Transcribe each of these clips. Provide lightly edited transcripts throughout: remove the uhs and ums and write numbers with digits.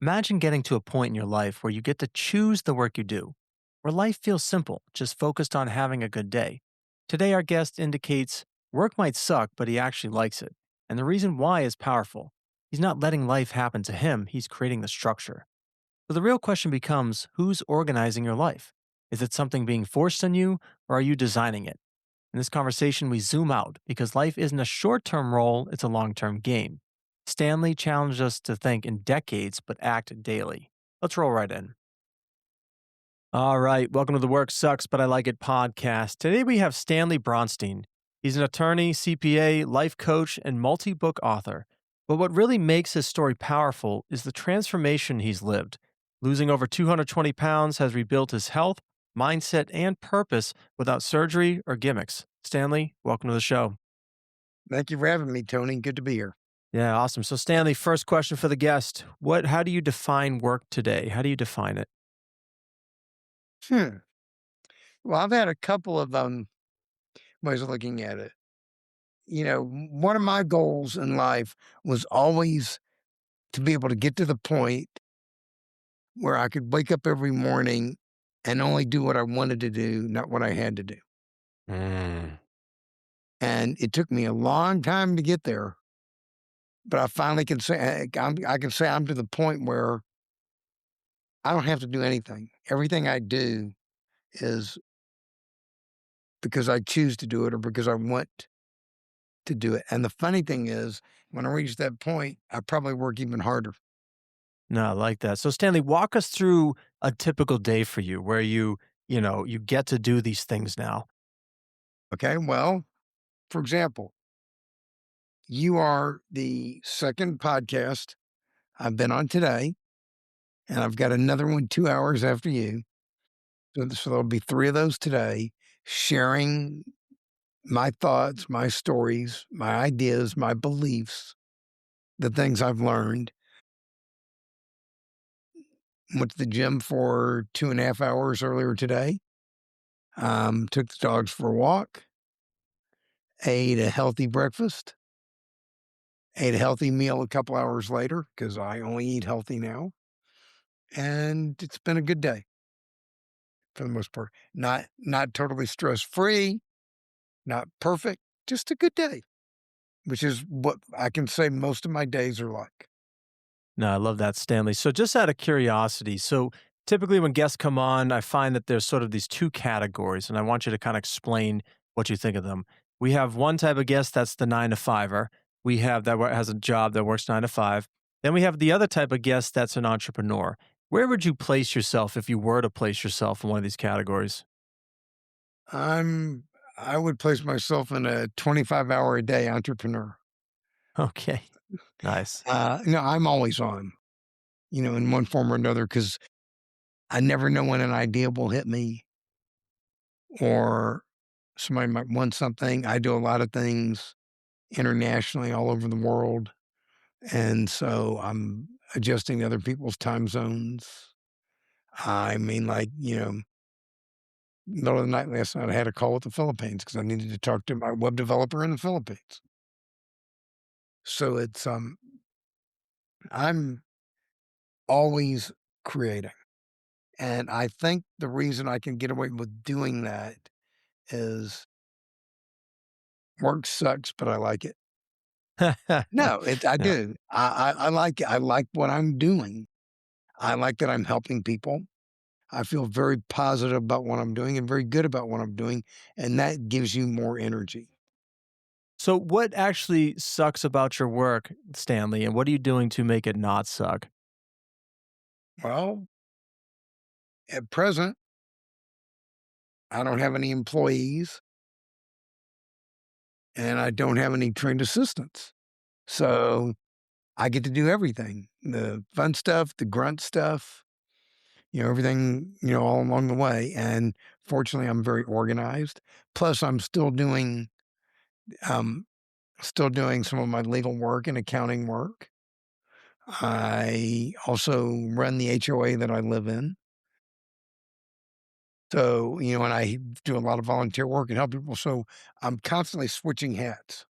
Imagine getting to a point in your life where you get to choose the work you do, where life feels simple, just focused on having a good day. Today, our guest indicates work might suck, but he actually likes it. And the reason why is powerful. He's not letting life happen to him, he's creating the structure. So the real question becomes, who's organizing your life? Is it something being forced on you, or are you designing it? In this conversation, we zoom out because life isn't a short term role, it's a long term game. Stanley challenged us to think in decades but act daily. Let's roll right in. All right. Welcome to the Work Sucks, But I Like It podcast. Today we have Stanley Bronstein. He's an attorney, CPA, life coach, and multi book author. But what really makes his story powerful is the transformation he's lived. Losing over 220 pounds has rebuilt his health, mindset, and purpose without surgery or gimmicks. Stanley, welcome to the show. Thank you for having me, Tony. Good to be here. Yeah, awesome. So, Stanley, first question for the guest. How do you define work today? How do you define it? Hmm. Well, I've had a couple of ways of looking at it. One of my goals in life was always to be able to get to the point where I could wake up every morning and only do what I wanted to do, not what I had to do. Mm. And it took me a long time to get there, but I finally can say I can say I'm to the point where I don't have to do anything. Everything I do is because I choose to do it or because I want to do it. And the funny thing is, when I reach that point, I probably work even harder. No, I like that. So, Stanley, walk us through a typical day for you where you get to do these things now. Okay. Well, for example, you are the second podcast I've been on today, and I've got another one 2 hours after you. So there'll be three of those today, sharing my thoughts, my stories, my ideas, my beliefs, the things I've learned. Went to the gym for 2.5 hours earlier today. Took the dogs for a walk, ate a healthy breakfast, ate a healthy meal a couple hours later because I only eat healthy now. And it's been a good day for the most part. Not totally stress free, not perfect, just a good day, which is what I can say most of my days are like. No, I love that, Stanley. So, just out of curiosity, so typically when guests come on, I find that there's sort of these two categories, and I want you to kind of explain what you think of them. We have one type of guest that's the 9 to 5er. We have has a job that works 9 to 5. Then we have the other type of guest that's an entrepreneur. Where would you place yourself if you were to place yourself in one of these categories? I would place myself in a 25-hour a day entrepreneur. Okay, nice. I'm always on, in one form or another, because I never know when an idea will hit me or somebody might want something. I do a lot of things internationally all over the world. And so I'm adjusting to other people's time zones. I mean, middle of the night last night, I had a call with the Philippines because I needed to talk to my web developer in the Philippines. So I'm always creating. And I think the reason I can get away with doing that is work sucks, but I like it. No, I Yeah. do. I like it. I like what I'm doing. I like that I'm helping people. I feel very positive about what I'm doing and very good about what I'm doing. And that gives you more energy. So, what actually sucks about your work, Stanley, and what are you doing to make it not suck? Well, at present, I don't have any employees and I don't have any trained assistants. So I get to do everything, the fun stuff, the grunt stuff, everything, all along the way. And fortunately, I'm very organized. Plus, I'm um, still doing some of my legal work and accounting work. I also run the HOA that I live in. So, and I do a lot of volunteer work and help people. So I'm constantly switching hats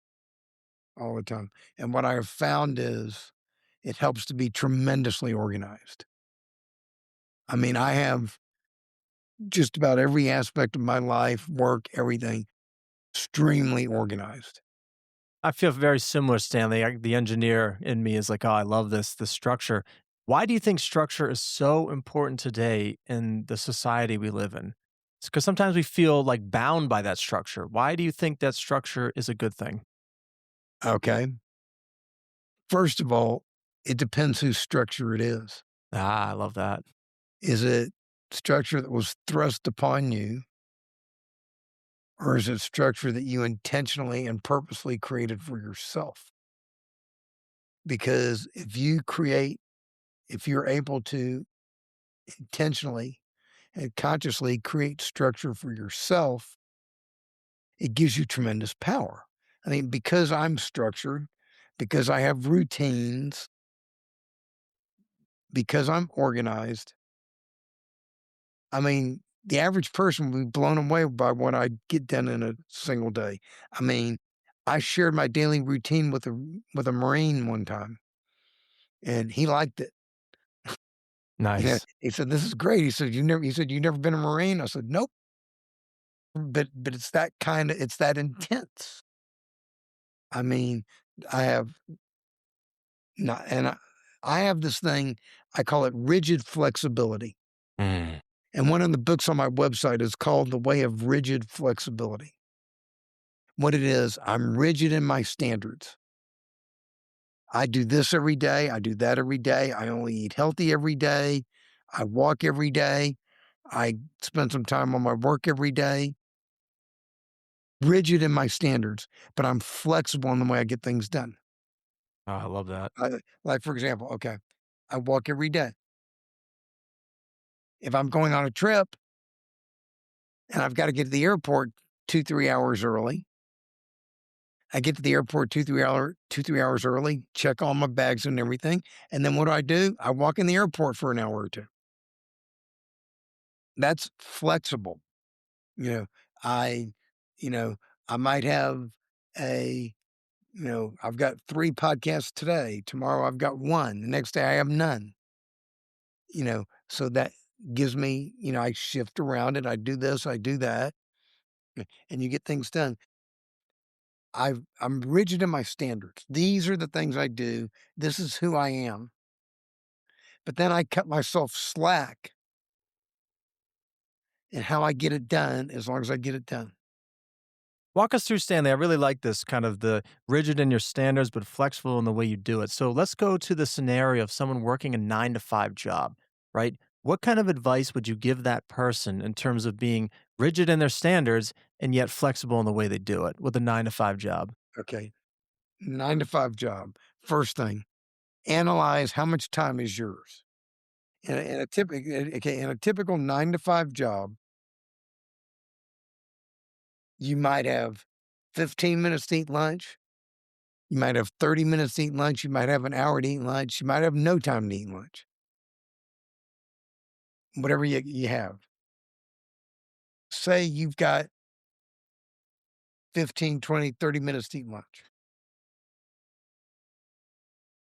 all the time. And what I have found is it helps to be tremendously organized. I mean, I have just about every aspect of my life, work, everything extremely organized. I feel very similar, Stanley. The engineer in me is like, oh, I love the structure. Why do you think structure is so important today in the society we live in? It's because sometimes we feel like bound by that structure. Why do you think that structure is a good thing? Okay. First of all, it depends whose structure it is. Ah, I love that. Is it structure that was thrust upon you, or is it structure that you intentionally and purposely created for yourself? Because if you're able to intentionally and consciously create structure for yourself, it gives you tremendous power. I mean, because I'm structured, because I have routines, because I'm organized, I mean, the average person would be blown away by what I get done in a single day. I mean, I shared my daily routine with a Marine one time, and he liked it. Nice. He said, "This is great." He said, "You never been a Marine?" I said, "Nope." But it's that it's that intense. I mean, I have not and I have this thing, I call it rigid flexibility. Mm. And one of the books on my website is called The Way of Rigid Flexibility. What it is, I'm rigid in my standards. I do this every day. I do that every day. I only eat healthy every day. I walk every day. I spend some time on my work every day. Rigid in my standards, but I'm flexible in the way I get things done. Oh, I love that. Like, for example, okay, I walk every day. If I'm going on a trip and I've got to get to the airport 2, 3 hours early, I get to the airport 2, 3 hours early, check all my bags and everything. And then what do? I walk in the airport for an hour or two. That's flexible. You know, I, you know, I might have a, I've got 3 podcasts today. Tomorrow I've got one. The next day I have none. So that gives me, I shift around it. I do this, I do that, and you get things done. I'm rigid in my standards. These are the things I do. This is who I am. But then I cut myself slack in how I get it done as long as I get it done. Walk us through, Stanley. I really like this kind of the rigid in your standards, but flexible in the way you do it. So let's go to the scenario of someone working a 9 to 5 job, right? What kind of advice would you give that person in terms of being rigid in their standards and yet flexible in the way they do it with a 9 to 5 job? Okay. 9 to 5 job. First thing, analyze how much time is yours. In a typical 9 to 5 job, you might have 15 minutes to eat lunch. You might have 30 minutes to eat lunch. You might have an hour to eat lunch. You might have no time to eat lunch, whatever you have. Say you've got 15, 20, 30 minutes to eat lunch.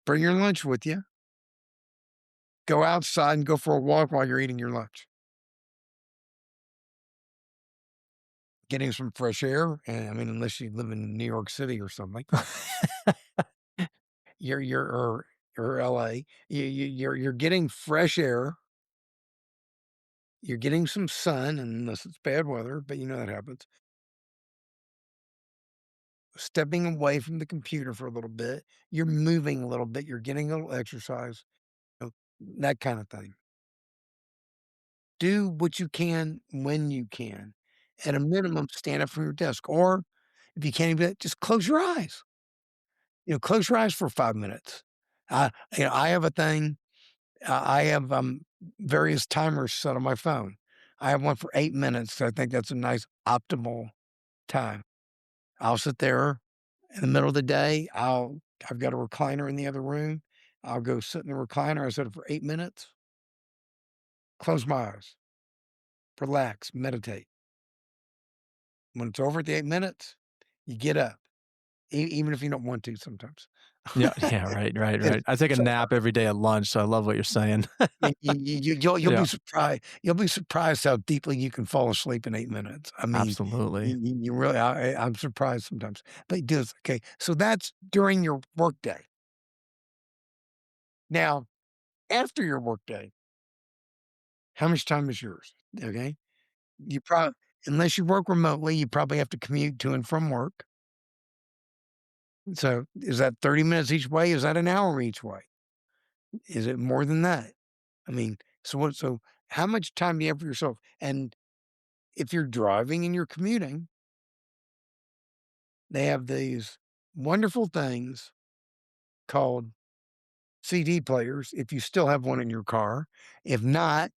Bring your lunch with you. Go outside and go for a walk while you're eating your lunch. Getting some fresh air. And I mean, unless you live in New York City or something, you're LA. You're getting fresh air. You're getting some sun, unless it's bad weather, but that happens. Stepping away from the computer for a little bit. You're moving a little bit. You're getting a little exercise, you that kind of thing. Do what you can when you can. At a minimum, stand up from your desk, or if you can't even do that, just close your eyes. Close your eyes for 5 minutes. I have a thing. I have various timers set on my phone. I have one for 8 minutes. So I think that's a nice optimal time. I'll sit there in the middle of the day. I've got a recliner in the other room. I'll go sit in the recliner. I sit for 8 minutes. Close my eyes. Relax. Meditate. When it's over at the 8 minutes, you get up. even if you don't want to sometimes. Yeah, yeah, right, right, It's right. I take a so nap every day at lunch, so I love what you're saying. you'll Yeah, you'll be surprised how deeply you can fall asleep in 8 minutes. I mean, absolutely. you really I'm surprised sometimes, but it does okay, so that's during your workday. Now, after your workday, how much time is yours? Okay? You probably unless you work remotely, you probably have to commute to and from work. So, is that 30 minutes each way? Is that an hour each way? Is it more than that? I mean, so how much time do you have for yourself? And if you're driving and you're commuting, they have these wonderful things called CD players, if you still have one in your car. If not,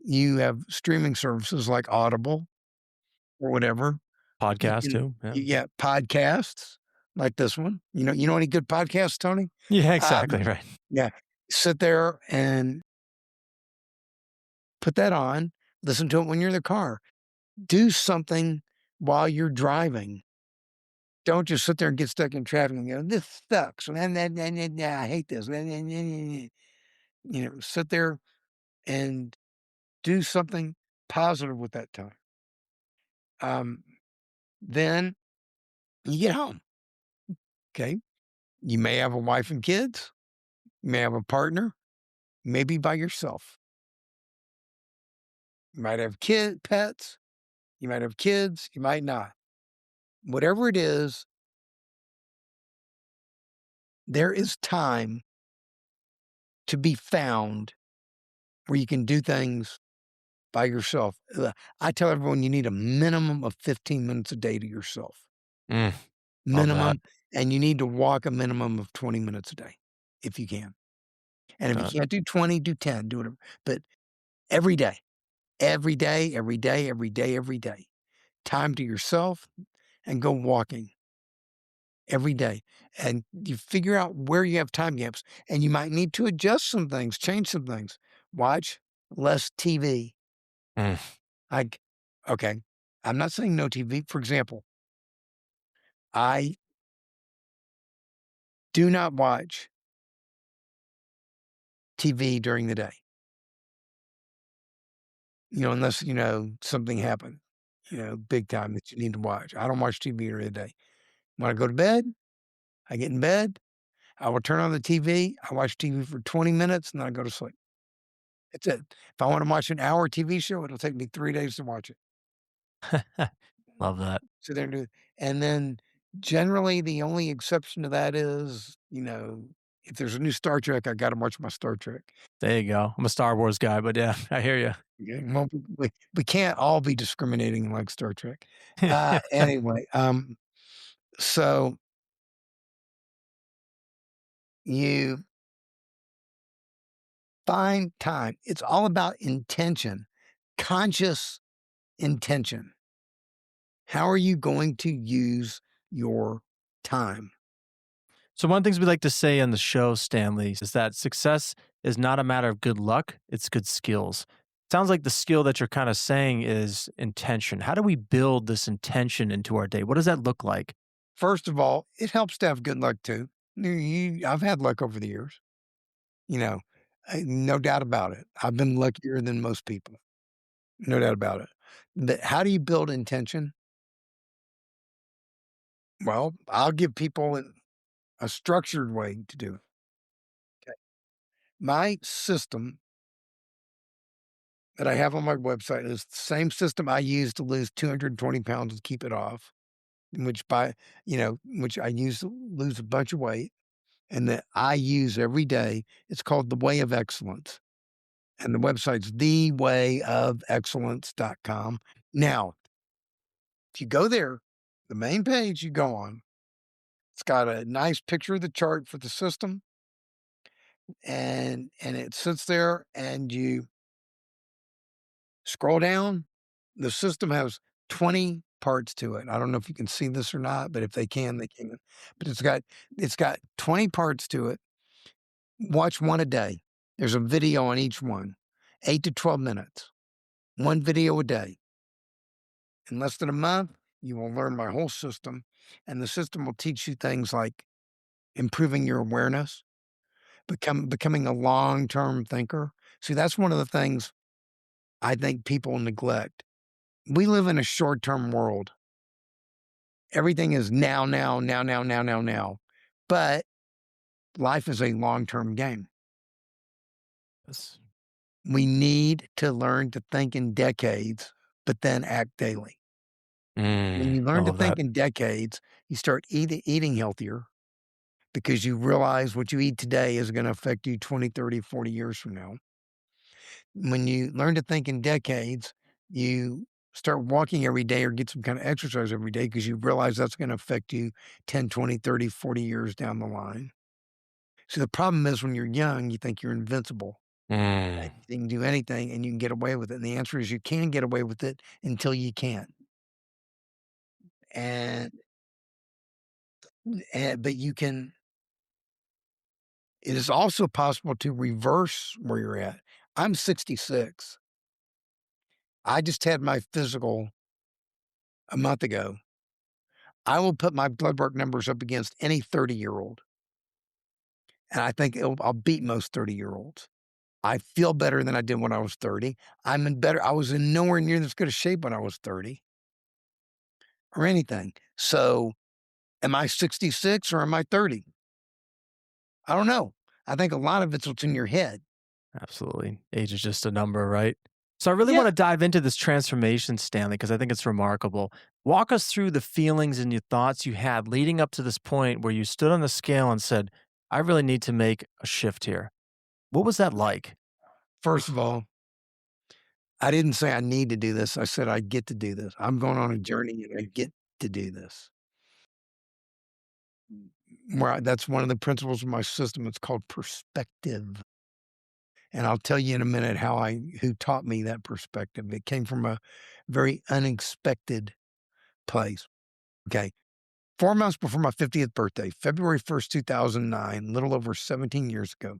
you have streaming services like Audible or whatever. You Podcast can too, yeah. you get podcasts like this one. You know any good podcasts, Tony? Yeah, Um, exactly, right. yeah. Sit there and put that on, listen to it when you're in the car. Do something while you're driving. Don't just sit there and get stuck in traffic and go, "This sucks. I hate this." Sit there and do something positive with that time. Um, then you get home. Okay. You may have a wife and kids. You may have a partner, maybe by yourself. You might have pets. You might have kids. You might not. Whatever it is, there is time to be found where you can do things by yourself. I tell everyone you need a minimum of 15 minutes a day to yourself, Mm, love that. minimum, and you need to walk a minimum of 20 minutes a day if you can. And if you Got can't do 20, do 10, do whatever. But every day, every day, every day, every day, every day, time to yourself and go walking every day. And you figure out where you have time gaps and you might need to adjust some things, change some things. Watch less TV. Mm. Like, okay, I'm not saying no TV. For example, I do not watch TV during the day, unless, something happened, big time that you need to watch. I don't watch TV during the day. When I go to bed, I get in bed, I will turn on the TV. I watch TV for 20 minutes and then I go to sleep. That's it. If I want to watch an hour TV show, it'll take me 3 days to watch it. Love that. So there, and then generally the only exception to that is, if there's a new Star Trek, I got to watch my Star Trek. There you go. I'm a Star Wars guy, but yeah, I hear you. Yeah, well, we can't all be discriminating like Star Trek. Anyway, so you find time. It's all about intention, conscious intention. How are you going to use your time? So one of the things we like to say on the show, Stanley, is that success is not a matter of good luck, it's good skills. Sounds like the skill that you're kind of saying is intention. How do we build this intention into our day? What does that look like? First of all, it helps to have good luck too. I've had luck over the years, you know, no doubt about it. I've been luckier than most people, no doubt about it. But how do you build intention? Well, I'll give people a structured way to do it. Okay. My system that I have on my website is the same system I use to lose 220 pounds and keep it off, which I use to lose a bunch of weight and that I use every day. It's called The Way of Excellence. And the website's thewayofexcellence.com. Now, if you go there, the main page you go on, it's got a nice picture of the chart for the system, and it sits there and you scroll down. The system has 20 parts to it. I don't know if you can see this or not, but if they can, they can. But it's got 20 parts to it. Watch one a day. There's a video on each one, 8 to 12 minutes. One video a day. In less than a month, You will learn my whole system, and the system will teach you things like improving your awareness, becoming a long-term thinker. See, that's one of the things I think people neglect. We live in a short-term world. Everything is now, now, now, now, now, now, now. But life is a long-term game. Yes. We need to learn to think in decades, but then act daily. When you I learn to love that. think in decades, you start eating healthier because you realize what you eat today is going to affect you 20, 30, 40 years from now. When you learn to think in decades, you start walking every day or get some kind of exercise every day because you realize that's going to affect you 10, 20, 30, 40 years down the line. So the problem is when you're young, you think you're invincible. Mm, You can do anything and you can get away with it. And the answer is you can get away with it until you can't. And, but you can, it is also possible to reverse where you're at. I'm 66. I just had my physical a month ago. I will put my blood work numbers up against any 30-year-old. And I think I'll beat most 30-year-olds. I feel better than I did when I was 30. I was in nowhere near this good a shape when I was 30 or anything. So am I 66 or am I 30? I don't know. I think a lot of it's what's in your head. absolutely. Age is just a number, right? So I really Yeah. want to dive into this transformation, Stanley, because I think it's remarkable. Walk us through the feelings and your thoughts you had leading up to this point where you stood on the scale and said, I really need to make a shift here. What was that like? First of all, I didn't say I need to do this. I said I get to do this. I'm going on a journey and I get to do this. That's one of the principles of my system. It's called perspective. And I'll tell you in a minute who taught me that perspective. It came from a very unexpected place. Okay. 4 months before my 50th birthday, February 1st, 2009, a little over 17 years ago,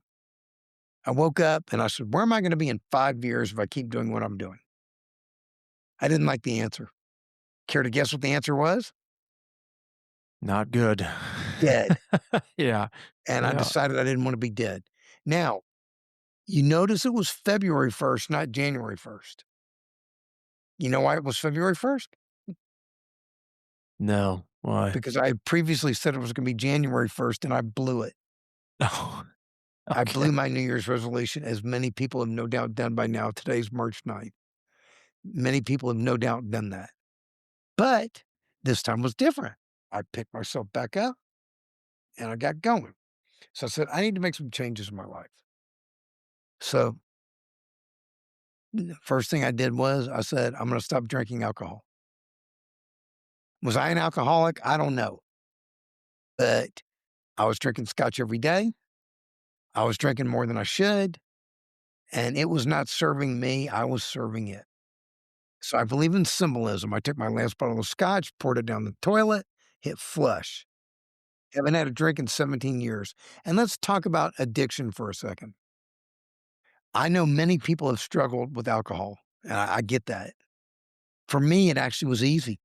I woke up and I said, where am I going to be in 5 years if I keep doing what I'm doing? I didn't like the answer. Care to guess what the answer was? Not good. Dead. Yeah. And I Yeah. decided I didn't want to be dead. Now, you notice it was February 1st, not January 1st. You know why it was February 1st? No. Why? Because I had previously said it was going to be January 1st and I blew it. Oh, I okay. blew my New Year's resolution, as many people have no doubt done by now. Today's March 9th. Many people have no doubt done that. But this time was different. I picked myself back up and I got going. So I said, I need to make some changes in my life. So the first thing I did was I said, I'm going to stop drinking alcohol. Was I an alcoholic? I don't know. But I was drinking scotch every day. I was drinking more than I should. And it was not serving me. I was serving it. So I believe in symbolism. I took my last bottle of scotch, poured it down the toilet, hit flush. Haven't had a drink in 17 years. And let's talk about addiction for a second. I know many people have struggled with alcohol, and I get that. For me, it actually was easy.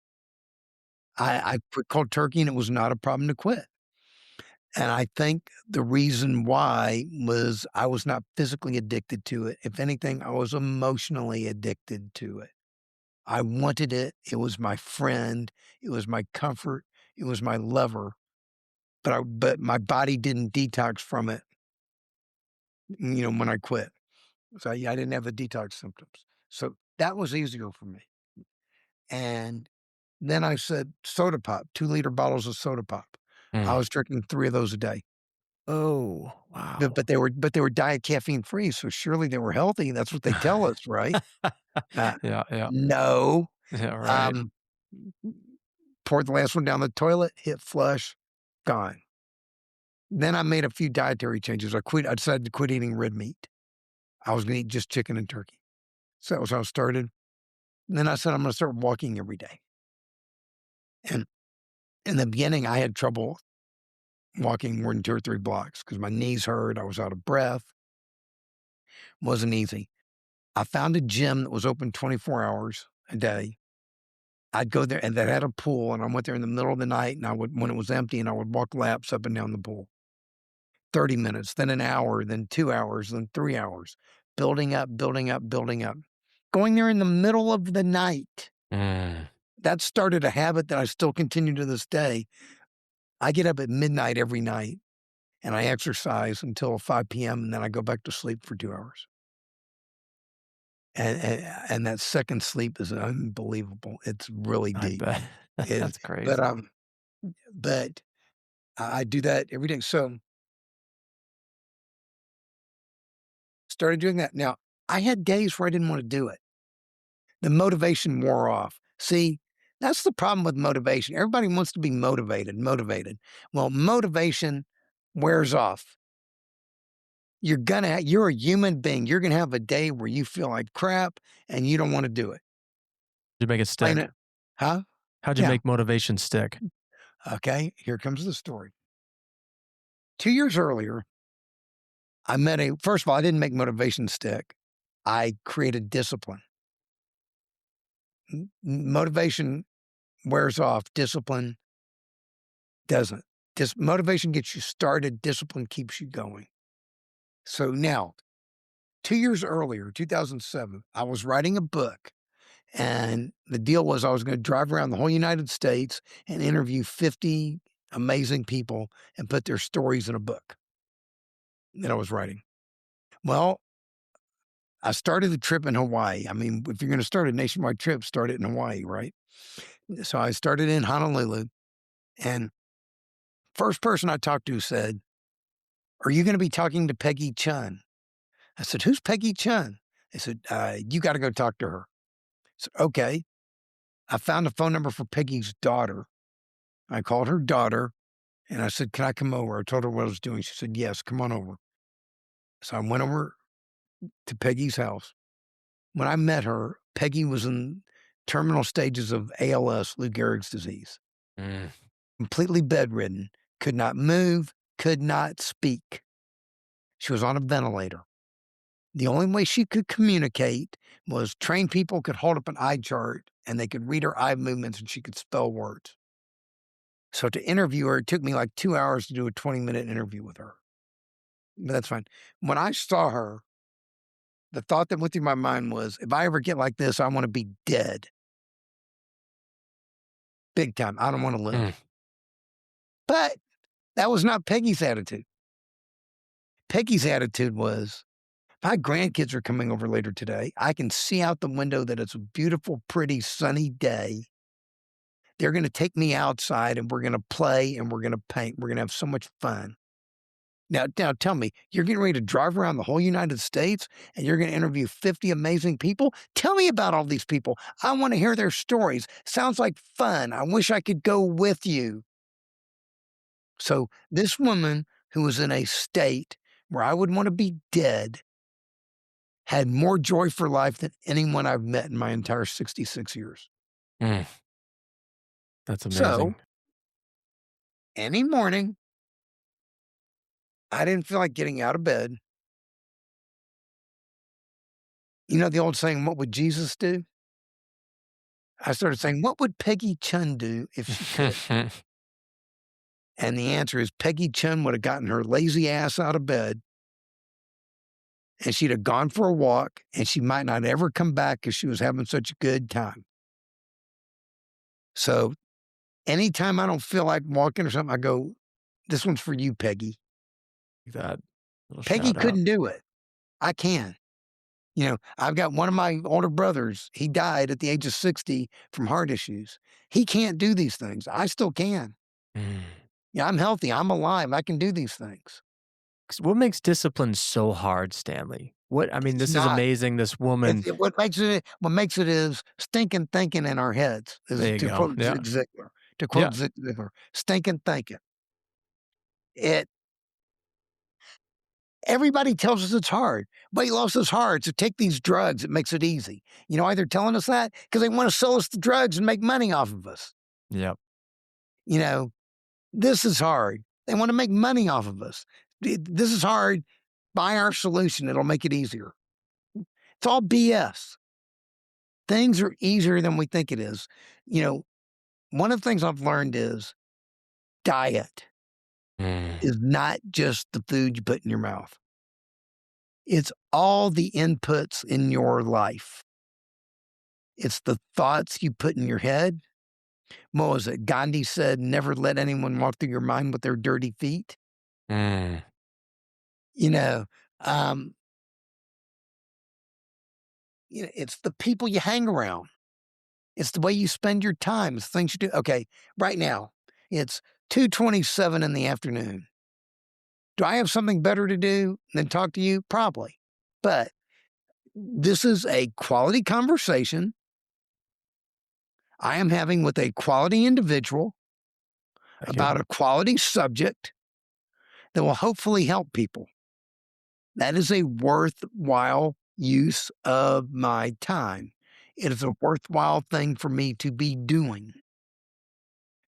I quit cold turkey, and it was not a problem to quit. And I think the reason why was I was not physically addicted to it. If anything, I was emotionally addicted to it. I wanted it. It was my friend. It was my comfort. It was my lover. But my body didn't detox from it, when I quit. So yeah, I didn't have the detox symptoms. So that was easier for me. And then I said soda pop, 2-liter bottles of soda pop. I Mm. was drinking 3 of those a day. Oh, But wow. they were diet caffeine free, so surely they were healthy. That's what they tell us, right? Uh, Yeah, yeah. no. Yeah, right. Um, poured the last one down the toilet, hit flush, gone. Then I made a few dietary changes. I decided to quit eating red meat. I was gonna eat just chicken and turkey. So that was how I started. And then I said, I'm gonna start walking every day. And in the beginning, I had trouble walking more than 2 or 3 blocks because my knees hurt. I was out of breath. Wasn't easy. I found a gym that was open 24 hours a day. I'd go there and that had a pool, and I went there in the middle of the night, and I would when it was empty, and I would walk laps up and down the pool. 30 minutes, then an hour, then 2 hours, then 3 hours, building up, building up, building up. Going there in the middle of the night. Mm. That started a habit that I still continue to this day. I get up at midnight every night, and I exercise until 5 PM, and then I go back to sleep for 2 hours. And that second sleep is unbelievable. It's really I deep. bet. It That's but, crazy. um but I do that every day. So, started doing that. Now, I had days where I didn't wanna do it. The motivation wore off. See, that's the problem with motivation. Everybody wants to be motivated. Well, motivation wears off. You're a human being. You're gonna have a day where you feel like crap and you don't wanna do it. Did you make it Plain stick? it Huh? How'd you Yeah. make motivation stick? Okay, here comes the story. 2 years earlier, I met a first of all, I didn't make motivation stick. I created discipline. Motivation wears off, discipline doesn't. Motivation gets you started, discipline keeps you going. So now, 2 years earlier, 2007, I was writing a book, and the deal was I was gonna drive around the whole United States and interview 50 amazing people and put their stories in a book that I was writing. Well, I started the trip in Hawaii. I mean, if you're gonna start a nationwide trip, start it in Hawaii, right? So I started in Honolulu, and first person I talked to said, "Are you gonna be talking to Peggy Chun?" I said, "Who's Peggy Chun?" They said, "You gotta go talk to her." I said, "Okay." I found a phone number for Peggy's daughter. I called her daughter, and I said, "Can I come over?" I told her what I was doing. She said, "Yes, come on over." So I went over to Peggy's house. When I met her, Peggy was in terminal stages of ALS, Lou Gehrig's disease, Mm. completely bedridden, could not move, could not speak. She was on a ventilator. The only way she could communicate was trained people could hold up an eye chart and they could read her eye movements and she could spell words. So to interview her, it took me like 2 hours to do a 20-minute interview with her. But that's fine. When I saw her, the thought that went through my mind was, if I ever get like this, I want to be dead. Big time. I don't want to Mm. live. But that was not Peggy's attitude. Peggy's attitude was, my grandkids are coming over later today. I can see out the window that it's a beautiful, pretty, sunny day. They're going to take me outside and we're going to play and we're going to paint. We're going to have so much fun. Now tell me, you're getting ready to drive around the whole United States and you're going to interview 50 amazing people? Tell me about all these people. I want to hear their stories. Sounds like fun. I wish I could go with you. So this woman who was in a state where I would want to be dead had more joy for life than anyone I've met in my entire 66 years. Mm. That's So amazing. any morning, I didn't feel like getting out of bed. You know the old saying, what would Jesus do? I started saying, what would Peggy Chun do if she could? And the answer is Peggy Chun would have gotten her lazy ass out of bed and she'd have gone for a walk and she might not ever come back because she was having such a good time. So anytime I don't feel like walking or something, I go, this one's for you, Peggy. That little Peggy shout out. couldn't do it. I can. You know, I've got one of my older brothers. He died at the age of 60 from heart issues. He can't do these things. I still can. Mm. Yeah, I'm healthy. I'm alive. I can do these things. 'Cause what makes discipline so hard, Stanley? What I mean, It's this is not. amazing. This woman. What makes it is stinking thinking in our heads, is There you to go. quote Yeah. Zig Ziglar. To Yeah. quote Zig Ziglar, stinking thinking. It Everybody tells us it's hard. Weight loss is hard, so take these drugs. It makes it easy. You know why they're telling us that? Because they want to sell us the drugs and make money off of us. Yep. You know, this is hard. They want to make money off of us. This is hard. Buy our solution. It'll make it easier. It's all BS. things are easier than we think it is. You know, one of the things I've learned is diet Mm, is not just the food you put in your mouth. It's all the inputs in your life. It's the thoughts you put in your head. What was it? Gandhi said, never let anyone walk through your mind with their dirty feet. mm. You know, um, it's the people you hang around. It's the way you spend your time. It's things you do. Okay, right now it's 2:27 in the afternoon. Do I have something better to do than talk to you? Probably. But this is a quality conversation I am having with a quality individual Thank you. about a quality subject that will hopefully help people. That is a worthwhile use of my time. It is a worthwhile thing for me to be doing.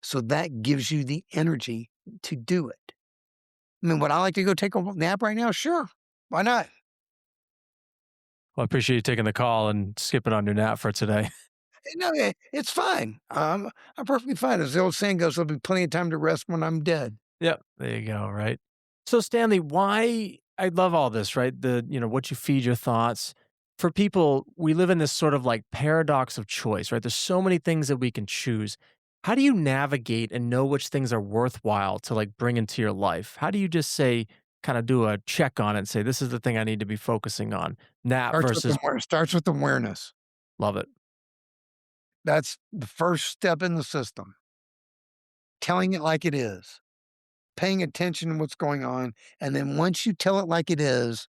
So that gives you the energy to do it. I mean, would I like to go take a nap right now? Sure. Why not? Well, I appreciate you taking the call and skipping on your nap for today. No, it's fine. I'm perfectly fine. As the old saying goes, there'll be plenty of time to rest when I'm dead. Yep. There you go. Right. So, Stanley, why I love all this, right? What you feed your thoughts. For people, we live in this sort of like paradox of choice, right? There's so many things that we can choose. How do you navigate and know which things are worthwhile to like bring into your life? How do you just say, kind of do a check on it and say, this is the thing I need to be focusing on? Nap versus Starts with awareness. love it. That's the first step in the system. Telling it like it is, paying attention to what's going on, and then once you tell it like it is,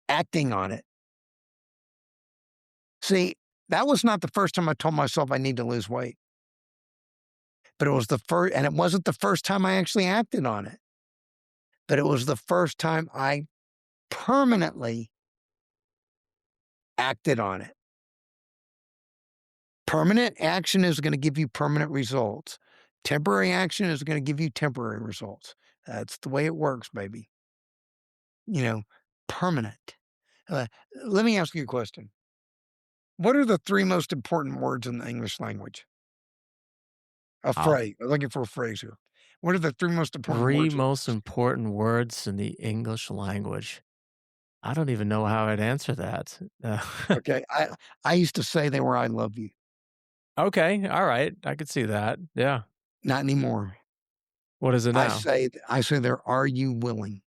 acting on it. See, that was not the first time I told myself I need to lose weight, but it was the first, and it wasn't the first time I actually acted on it, but it was the first time I permanently acted on it. Permanent action is going to give you permanent results. Temporary action is going to give you temporary results. That's the way it works, baby. You know, permanent. Uh, Let me ask you a question. What are the three most important words in the English language? A Wow. phrase. I'm looking for a phrase here. What are the three most important 3 words in most English? important words in the English language. I don't even know how I'd answer that. Okay. I used to say they were I love you. Okay, alright, I could see that, yeah. Not anymore. What is it now? I say there are you willing?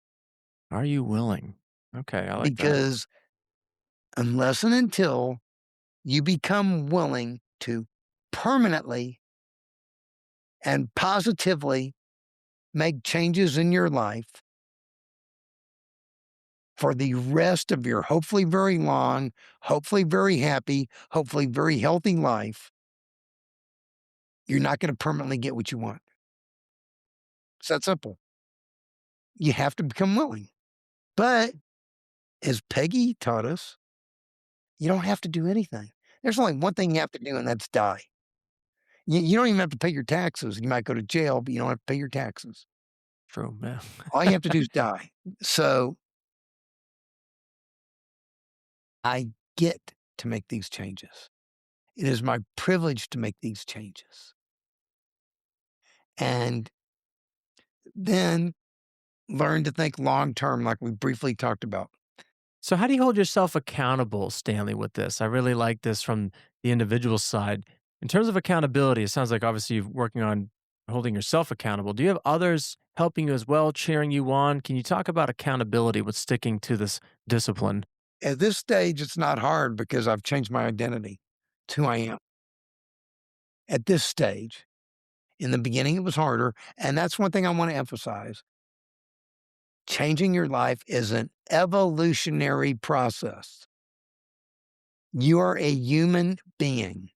Are you willing? Okay, I like that. Because unless and until you become willing to permanently and positively make changes in your life for the rest of your hopefully very long, hopefully very happy, hopefully very healthy life, you're not going to permanently get what you want. It's that simple. You have to become willing. But as Peggy taught us, you don't have to do anything. There's only one thing you have to do, and that's die. You don't even have to pay your taxes. You might go to jail, but you don't have to pay your taxes. True, yeah. All you have to do is die. So I get to make these changes. It is my privilege to make these changes. And then learn to think long term, like we briefly talked about. So how do you hold yourself accountable, Stanley, with this? I really like this from the individual side. In terms of accountability, it sounds like obviously you're working on holding yourself accountable. Do you have others helping you as well, cheering you on? Can you talk about accountability with sticking to this discipline? At this stage, it's not hard because I've changed my identity. It's who I am. At this stage, in the beginning, it was harder. And that's one thing I want to emphasize. Changing your life is an evolutionary process. You are a human being,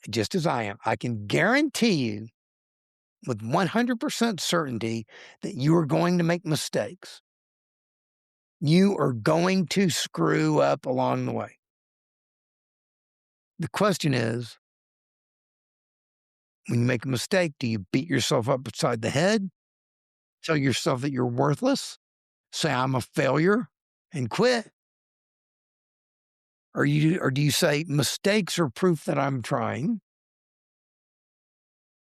just as I am. I can guarantee you with 100% certainty that you are going to make mistakes. You are going to screw up along the way. The question is, when you make a mistake, do you beat yourself up upside the head? Tell yourself that you're worthless? Say, I'm a failure and quit? Or do you say mistakes are proof that I'm trying?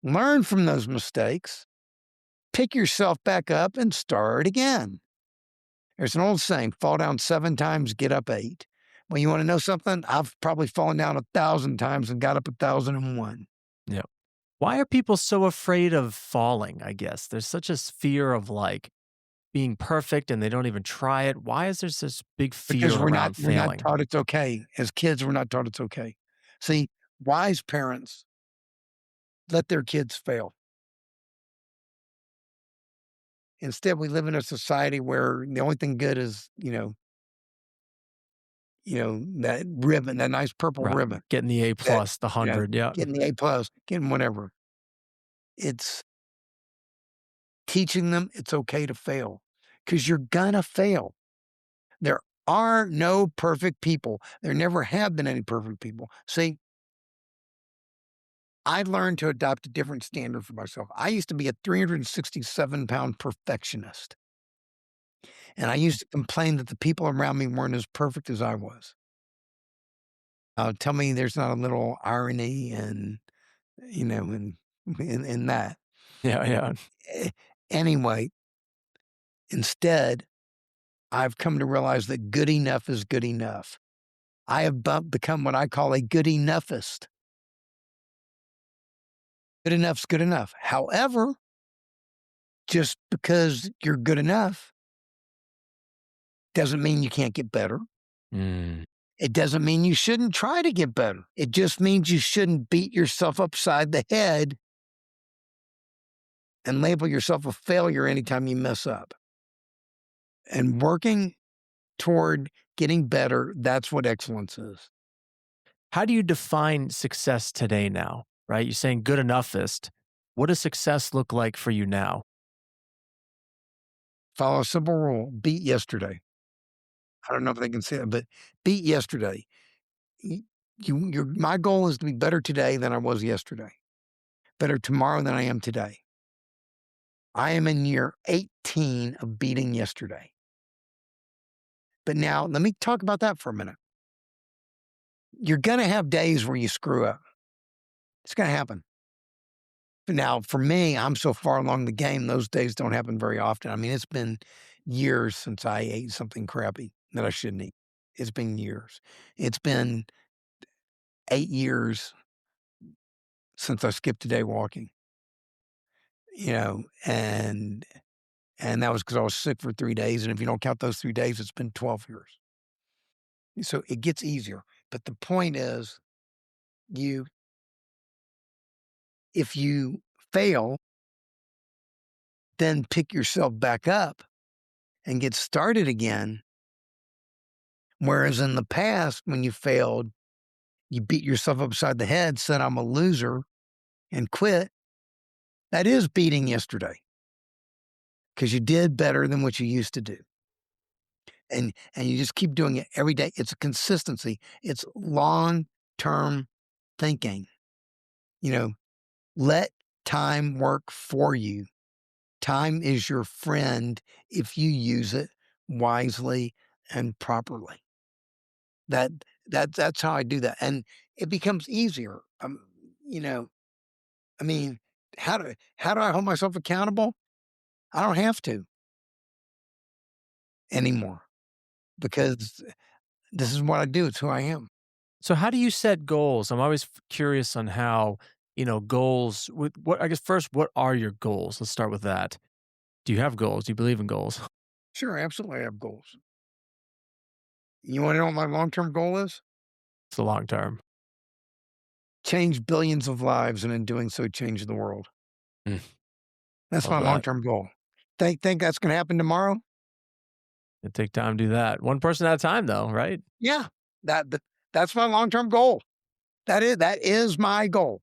Learn from those mistakes, pick yourself back up and start again. There's an old saying, fall down 7 times, get up 8. Well, you want to know something? I've probably fallen down 1,000 times and got up 1,001. Yeah. Why are people so afraid of falling, I guess? There's such a fear of, like, being perfect and they don't even try it. Why is there this big fear Because around we're not failing? taught it's okay. As kids, we're not taught it's okay. See, wise parents let their kids fail. Instead, we live in a society where the only thing good is, that ribbon, that nice purple Right. ribbon Getting the A that, plus, the 100. Yeah. getting the A plus, getting whatever. It's teaching them it's okay to fail because you're gonna fail. There are no perfect people. There never have been any perfect people. See, I learned to adopt a different standard for myself. I used to be a 367-pound perfectionist, and I used to complain that the people around me weren't as perfect as I was. Tell me there's not a little irony and in that. Yeah. Yeah. Eh, Anyway, instead, I've come to realize that good enough is good enough. I have become what I call a good enoughist. Good enough's good enough. However, just because you're good enough doesn't mean you can't get better. Mm. It doesn't mean you shouldn't try to get better. It just means you shouldn't beat yourself upside the head and label yourself a failure anytime you mess up. And working toward getting better, that's what excellence is. How do you define success today now? Right? You're saying good enoughist. What does success look like for you now? Follow a simple rule, beat yesterday. I don't know if they can say it, but beat yesterday. Y- my goal is to be better today than I was yesterday, better tomorrow than I am today. I am in year 18 of beating yesterday. But now let me talk about that for a minute. You're going to have days where you screw up. It's going to happen. But now, for me, I'm so far along the game, those days don't happen very often. I mean, it's been years since I ate something crappy that I shouldn't eat. It's been years. It's been 8 years since I skipped a day walking, and that was because I was sick for 3 days. And if you don't count those 3 days, it's been 12 years. So it gets easier. But the point is, you if you fail, then pick yourself back up and get started again. Whereas in the past, when you failed, you beat yourself upside the head, said, I'm a loser, and quit. That is beating yesterday because you did better than what you used to do. And you just keep doing it every day. It's a consistency. It's long-term thinking. You know, let time work for you. Time is your friend if you use it wisely and properly. That that's how I do that, and it becomes easier. You know, I mean, how do I hold myself accountable? I don't have to anymore because this is what I do. It's who I am. So how do you set goals? I'm always curious on how, goals with what I guess first, what are your goals? Let's start with that. Do you have goals? Do you believe in goals? Sure, absolutely, I have goals. You want to know what my long-term goal is? It's the long term. Change billions of lives, and in doing so, change the world. Mm, That's love my that. long-term goal. Think that's going to happen tomorrow? It take time to do that. One person at a time though, right? Yeah, that that's my long-term goal. That is my goal.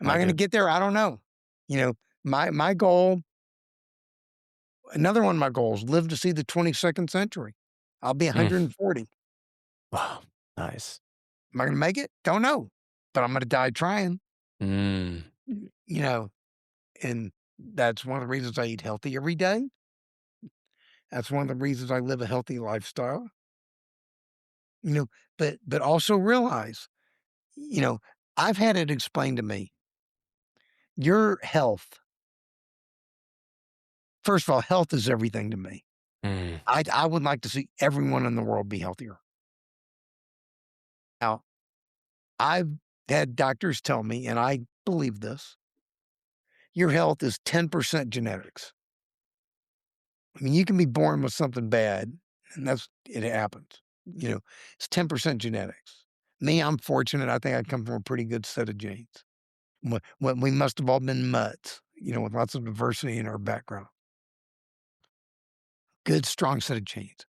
Am I Like going to it. get there? I don't know. You know, my goal. Another one of my goals: live to see the 22nd century. I'll be Mm, 140. wow. Nice. Am I going to make it? Don't know, but I'm going to die trying. Mm. You know, and that's one of the reasons I eat healthy every day. That's one of the reasons I live a healthy lifestyle. you know, but also realize, you know, I've had it explained to me, your health, first of all, health is everything to me. Mm. I would like to see everyone in the world be healthier. Now, I've had doctors tell me, and I believe this, your health is 10% genetics. I mean, you can be born with something bad, and it happens. It's 10% genetics. Me, I'm fortunate. I think I come from a pretty good set of genes. When we must have all been mutts, with lots of diversity in our background. Good, strong set of genes.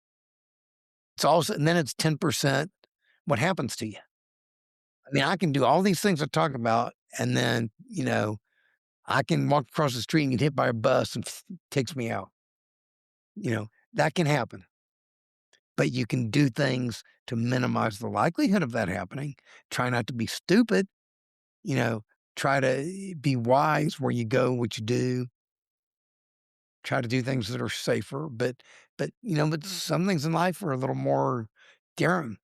It's also, and then it's 10% what happens to you. I mean, I can do all these things I talk about, and then, I can walk across the street and get hit by a bus and takes me out. That can happen. But you can do things to minimize the likelihood of that happening. Try not to be stupid, you know, try to be wise where you go, what you do. Try to do things that are safer, but some things in life are a little more daring.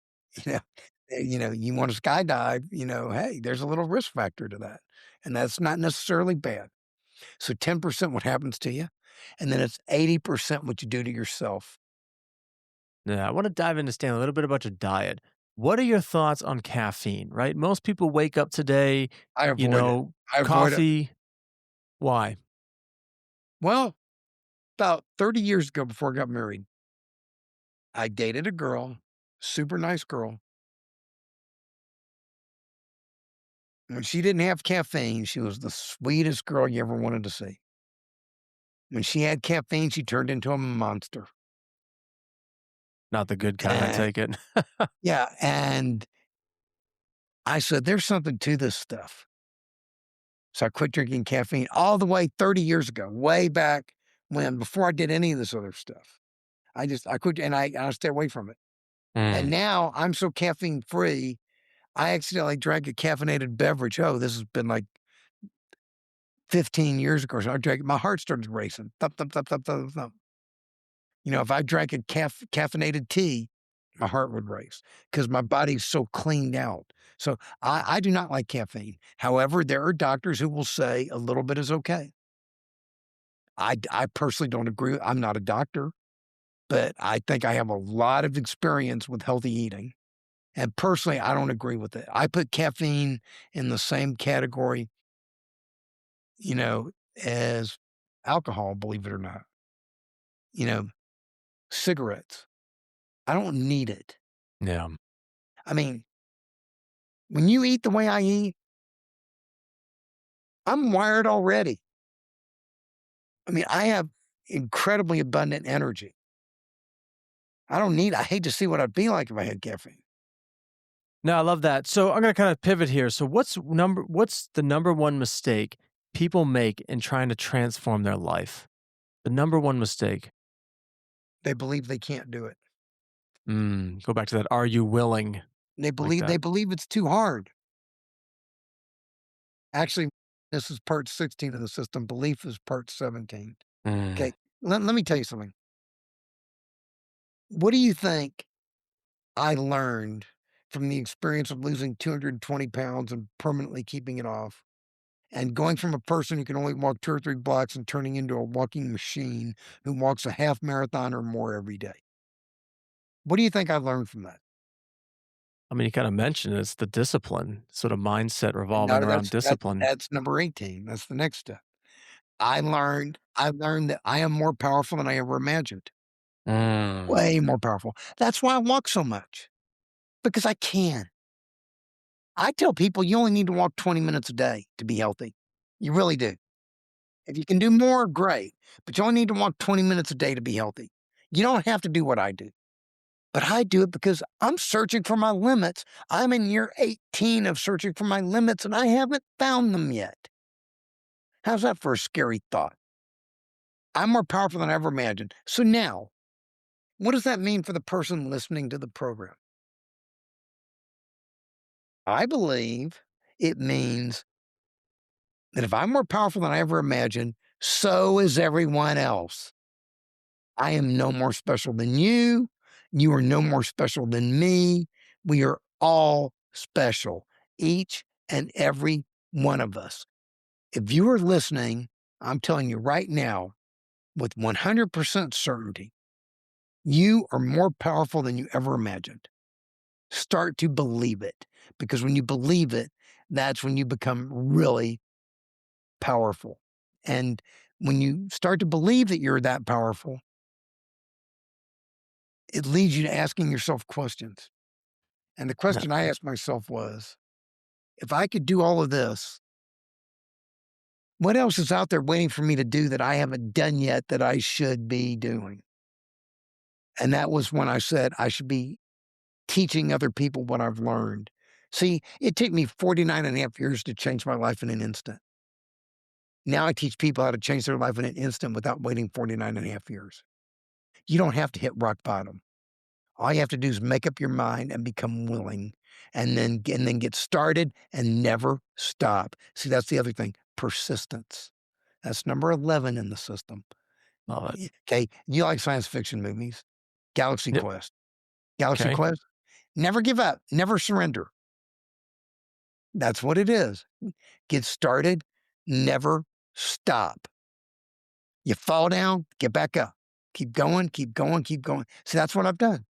You know, you want to skydive, hey, there's a little risk factor to that. And that's not necessarily bad. So 10% what happens to you, and then it's 80% what you do to yourself. Yeah, I want to dive into Stan a little bit about your diet. What are your thoughts on caffeine, right? Most people wake up today, I avoid it. I avoid it. coffee. Why? Well, about 30 years ago before I got married, I dated a girl, super nice girl. When she didn't have caffeine, she was the sweetest girl you ever wanted to see. When she had caffeine, she turned into a monster. Not the good kind, I And take it. yeah, and I said, there's something to this stuff. So I quit drinking caffeine all the way 30 years ago, way back when, before I did any of this other stuff. I quit and I stay away from it. And Mm. now I'm so caffeine free. I accidentally drank a caffeinated beverage. Oh, this has been like 15 years ago. So I drank it. My heart started racing. Thump, thump, thump, thump, thump, thump. If I drank a caffeinated tea, my heart would race because my body's so cleaned out. So I do not like caffeine. However, there are doctors who will say a little bit is okay. I personally don't agree. I'm not a doctor, but I think I have a lot of experience with healthy eating. And personally, I don't agree with it. I put caffeine in the same category, as alcohol, believe it or not. You know, cigarettes. I don't need it. Yeah. I mean, when you eat the way I eat, I'm wired already. I mean, I have incredibly abundant energy. I hate to see what I'd be like if I had caffeine. No, I love that. So I'm gonna kind of pivot here. So what's the number one mistake people make in trying to transform their life? The number one mistake. They believe they can't do it. Go back to that. Are you willing? They Like believe they that. believe it's too hard. Actually, this is part 16 of the system. Belief is part 17. Mm. Okay. Let me tell you something. What do you think I learned from the experience of losing 220 pounds and permanently keeping it off? And going from a person who can only walk 2 or 3 blocks and turning into a walking machine who walks a half marathon or more every day. What do you think I learned from that? I mean, you kind of mentioned it's the discipline, sort of mindset revolving No, around discipline. that's number 18. That's the next step. I learned that I am more powerful than I ever imagined. Mm. Way more powerful. That's why I walk so much, because I can. I tell people you only need to walk 20 minutes a day to be healthy. You really do. If you can do more, great, but you only need to walk 20 minutes a day to be healthy. You don't have to do what I do. But I do it because I'm searching for my limits. I'm in year 18 of searching for my limits, and I haven't found them yet. How's that for a scary thought? I'm more powerful than I ever imagined. So now, what does that mean for the person listening to the program? I believe it means that if I'm more powerful than I ever imagined, so is everyone else. I am no more special than you. You are no more special than me. We are all special, each and every one of us. If you are listening, I'm telling you right now, with 100% certainty, you are more powerful than you ever imagined. Start to believe it, because when you believe it, that's when you become really powerful. And when you start to believe that you're that powerful, it leads you to asking yourself questions. And the Yeah, question I asked myself was, if I could do all of this, what else is out there waiting for me to do that I haven't done yet that I should be doing? And that was when I said I should be teaching other people what I've learned. See, it took me 49 and a half years to change my life in an instant. Now I teach people how to change their life in an instant without waiting 49 and a half years. You don't have to hit rock bottom. All you have to do is make up your mind and become willing, and then get started and never stop. See, that's the other thing, persistence. That's number 11 in the system. love it. Okay, you like science fiction movies? Galaxy Yep. Quest. Galaxy Okay. Quest, never give up, never surrender. That's what it is. Get started, never stop. You fall down, get back up. Keep going, keep going, keep going. See, that's what I've done.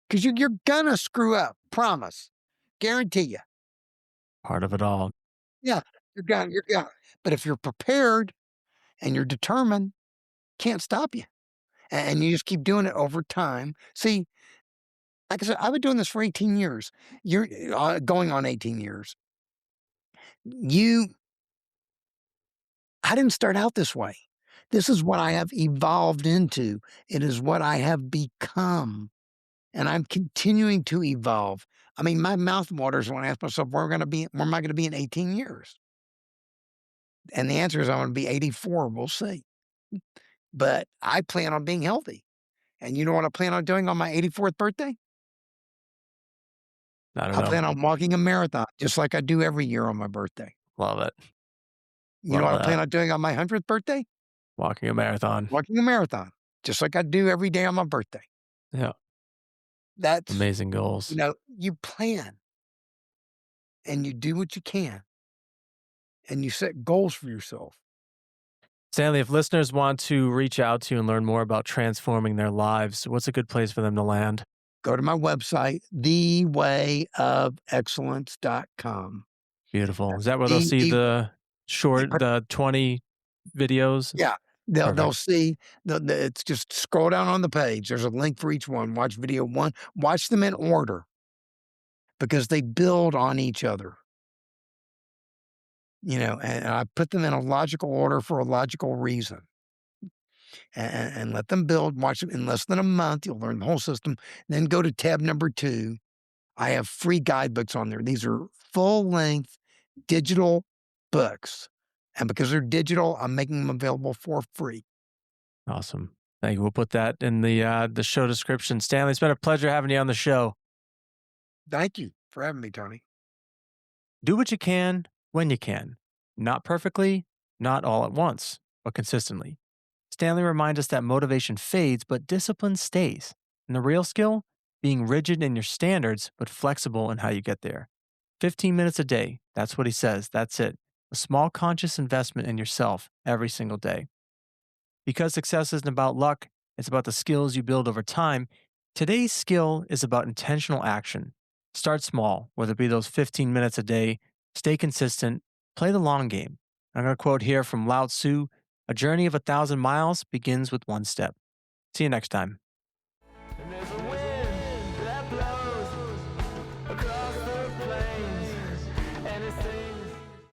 Because you're gonna screw up, promise. Guarantee you. Part of it all. Yeah, you're gonna. But if you're prepared and you're determined, can't stop you. And you just keep doing it over time. See, like I said, I've been doing this for 18 years. You're going on 18 years. You I didn't start out this way. This is what I have evolved into. It is what I have become. And I'm continuing to evolve. I mean, my mouth waters when I ask myself, where am I going to be in 18 years? And the answer is I'm going to be 84. We'll see. But I plan on being healthy. And you know what I plan on doing on my 84th birthday? I don't I know. plan on walking a marathon just like I do every year on my birthday. Love it. You know Love what I plan that. on doing on my 100th birthday? Walking a marathon. Walking a marathon just like I do every day on my birthday. Yeah. That's, Amazing goals. you plan and you do what you can and you set goals for yourself. Stanley, if listeners want to reach out to you and learn more about transforming their lives, what's a good place for them to land? Go to my website, thewayofexcellence.com. Beautiful. Is that where they'll The, see the, the 20 videos? yeah, they'll Perfect. see it's just scroll down on the page. There's a link for each one. Watch video one, watch them in order because they build on each other. And I put them in a logical order for a logical reason. And let them build, watch them in less than a month. You'll learn the whole system. Then go to tab number 2. I have free guidebooks on there. These are full length digital books. And because they're digital, I'm making them available for free. Awesome. Thank you. We'll put that in the show description. Stanley, it's been a pleasure having you on the show. Thank you for having me, Tony. Do what you can when you can. Not perfectly, not all at once, but consistently. Stanley reminds us that motivation fades, but discipline stays. And the real skill? Being rigid in your standards, but flexible in how you get there. 15 minutes a day. That's what he says. That's it. A small conscious investment in yourself every single day. Because success isn't about luck, it's about the skills you build over time. Today's skill is about intentional action. Start small, whether it be those 15 minutes a day, stay consistent, play the long game. I'm going to quote here from Lao Tzu: a journey of 1,000 miles begins with one step. See you next time.